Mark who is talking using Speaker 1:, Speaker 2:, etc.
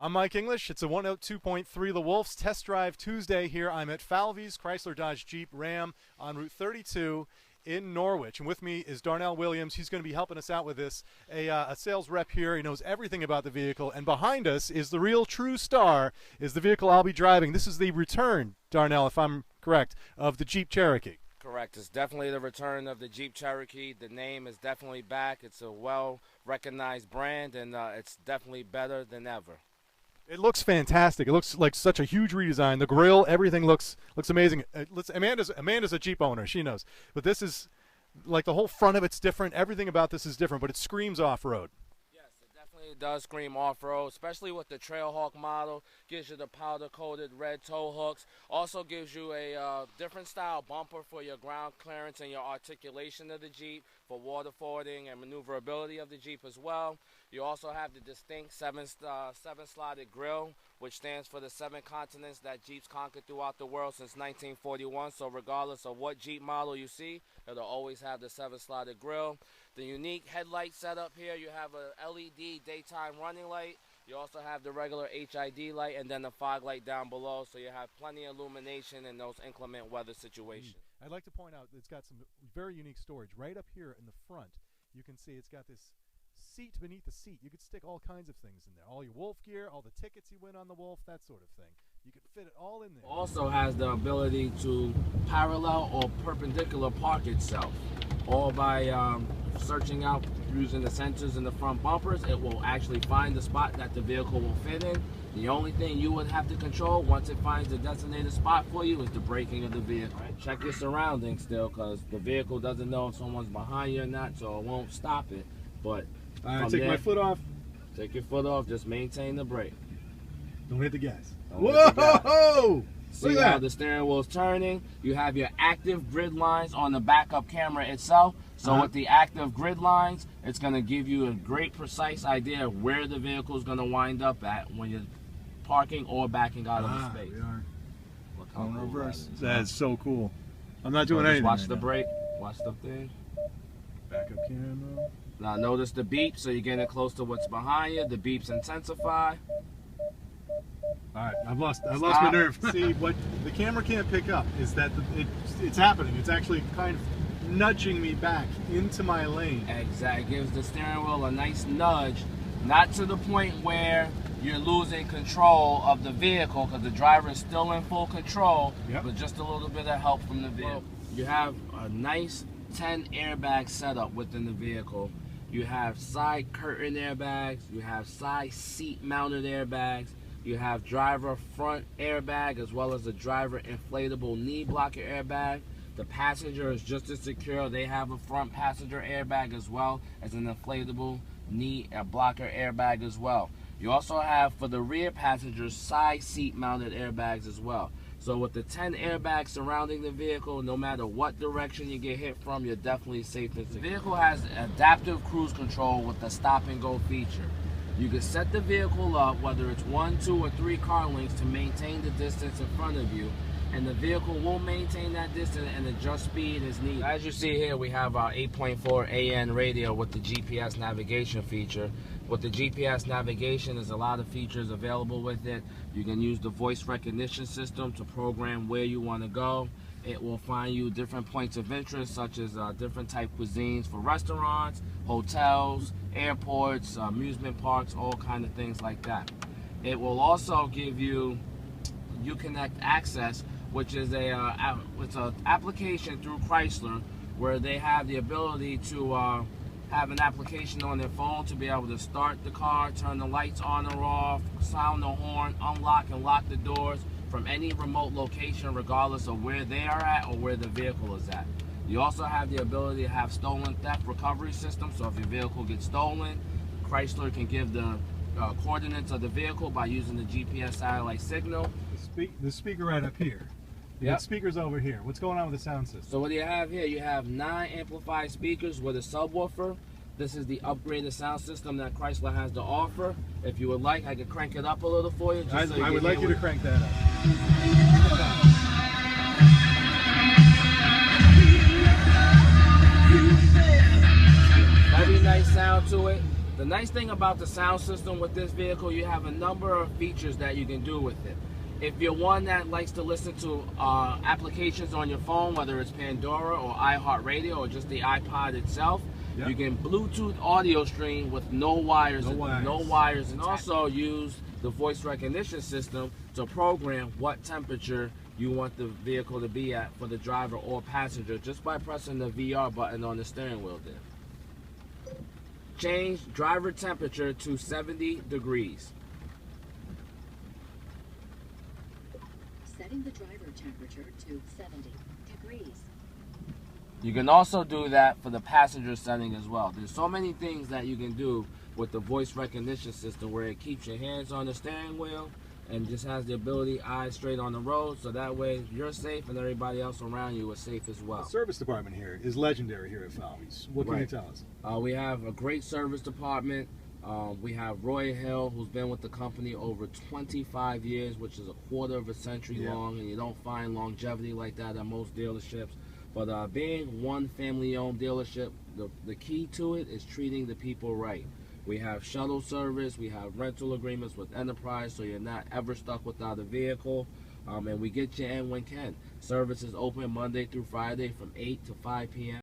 Speaker 1: I'm Mike English. It's a 102.3 The Wolves Test Drive Tuesday here. I'm at Falvey's Chrysler Dodge Jeep Ram on Route 32 in Norwich. And with me is Darnell Williams. He's going to be helping us out with this, a sales rep here. He knows everything about the vehicle. And behind us is the real true star, is the vehicle I'll be driving. This is the return, Darnell, if I'm correct, of the Jeep Cherokee.
Speaker 2: Correct. It's definitely the return of the Jeep Cherokee. The name is definitely back. It's a well-recognized brand, and it's definitely better than ever.
Speaker 1: It looks fantastic. It looks like such a huge redesign. The grille, everything looks amazing. Amanda's a Jeep owner. She knows. But this is, like, the whole front of it's different. Everything about this is different, but it screams off-road.
Speaker 2: It does scream off-road, especially with the Trailhawk model. Gives you the powder-coated red tow hooks. Also gives you a different style bumper for your ground clearance and your articulation of the Jeep, for water fording and maneuverability of the Jeep as well. You also have the distinct seven-slotted grille, which stands for the 7 continents that Jeeps conquered throughout the world since 1941. So regardless of what Jeep model you see, it'll always have the 7-slotted grille. The unique headlight setup here, you have a LED daytime running light. You also have the regular HID light and then the fog light down below, so you have plenty of illumination in those inclement weather situations.
Speaker 1: I'd like to point out it's got some very unique storage. Right up here in the front, you can see it's got this seat beneath the seat. You could stick all kinds of things in there. All your Wolf gear, all the tickets you win on the Wolf, that sort of thing. You could fit it all in there.
Speaker 2: Also has the ability to parallel or perpendicular park itself. All by searching out using the sensors in the front bumpers. It will actually find the spot that the vehicle will fit in. The only thing you would have to control once it finds the designated spot for you is the braking of the vehicle. Check your surroundings still, because the vehicle doesn't know if someone's behind you or not, so it won't stop it. But
Speaker 1: take my foot off.
Speaker 2: Take your foot off, just maintain the brake.
Speaker 1: Don't hit the gas.
Speaker 2: Whoa! See how the steering wheel is turning. You have your active grid lines on the backup camera itself. So with the active grid lines, it's going to give you a great precise idea of where the vehicle is going to wind up at when you're parking or backing out of the space.
Speaker 1: We are
Speaker 2: Look how
Speaker 1: on
Speaker 2: cool
Speaker 1: reverse.
Speaker 2: That is.
Speaker 1: That is so cool. I'm not doing anything.
Speaker 2: Watch
Speaker 1: right
Speaker 2: the
Speaker 1: now.
Speaker 2: brake. Watch the thing.
Speaker 1: Backup camera.
Speaker 2: Now notice the beep, so you're getting close to what's behind you. The beeps intensify.
Speaker 1: All right, I've lost my nerve. See, what the camera can't pick up is that it's happening. It's actually kind of nudging me back into my lane.
Speaker 2: Exactly. Gives the steering wheel a nice nudge, not to the point where you're losing control of the vehicle, because the driver is still in full control, but just a little bit of help from the vehicle. You have a nice 10 airbag setup within the vehicle. You have side curtain airbags. You have side seat mounted airbags. You have driver front airbag as well as a driver inflatable knee blocker airbag. The passenger is just as secure. They have a front passenger airbag as well as an inflatable knee blocker airbag as well. You also have, for the rear passengers, side seat mounted airbags as well. So with the 10 airbags surrounding the vehicle, no matter what direction you get hit from, you're definitely safe and secure. The vehicle has adaptive cruise control with the stop and go feature. You can set the vehicle up, whether it's 1, 2, or 3 car lengths, to maintain the distance in front of you, and the vehicle will maintain that distance and adjust speed as needed. As you see here, we have our 8.4 AN radio with the GPS navigation feature. With the GPS navigation, there's a lot of features available with it. You can use the voice recognition system to program where you want to go. It will find you different points of interest, such as different type cuisines for restaurants, hotels, airports, amusement parks, all kind of things like that. It will also give you Uconnect Access, which is it's an application through Chrysler where they have the ability to have an application on their phone to be able to start the car, turn the lights on or off, sound the horn, unlock and lock the doors from any remote location, regardless of where they are at or where the vehicle is at. You also have the ability to have stolen theft recovery system, so if your vehicle gets stolen, Chrysler can give the coordinates of the vehicle by using the GPS satellite signal.
Speaker 1: The speaker right up here. You got speakers over here. What's going on with the sound system?
Speaker 2: So what you have here, you have 9 amplified speakers with a subwoofer. This is the upgraded sound system that Chrysler has to offer. If you would like, I could crank it up a little for you.
Speaker 1: I would like you to crank that up.
Speaker 2: Very nice sound to it. The nice thing about the sound system with this vehicle, you have a number of features that you can do with it. If you're one that likes to listen to applications on your phone, whether it's Pandora or iHeartRadio or just the iPod itself, you can Bluetooth audio stream with no wires, and also use the voice recognition system to program what temperature you want the vehicle to be at for the driver or passenger just by pressing the VR button on the steering wheel there. Change driver temperature to 70 degrees.
Speaker 3: Setting the driver temperature to 70 degrees.
Speaker 2: You can also do that for the passenger setting as well. There's so many things that you can do with the voice recognition system where it keeps your hands on the steering wheel and just has the ability, eyes straight on the road, so that way you're safe and everybody else around you is safe as well.
Speaker 1: The service department here is legendary here at Falvey's. What can you tell us?
Speaker 2: We have a great service department. We have Roy Hill, who's been with the company over 25 years, which is a quarter of a century long, and you don't find longevity like that at most dealerships. But being one family-owned dealership, the key to it is treating the people right. We have shuttle service, we have rental agreements with Enterprise, so you're not ever stuck without a vehicle, and we get you in when can. Service is open Monday through Friday from 8 to 5 p.m.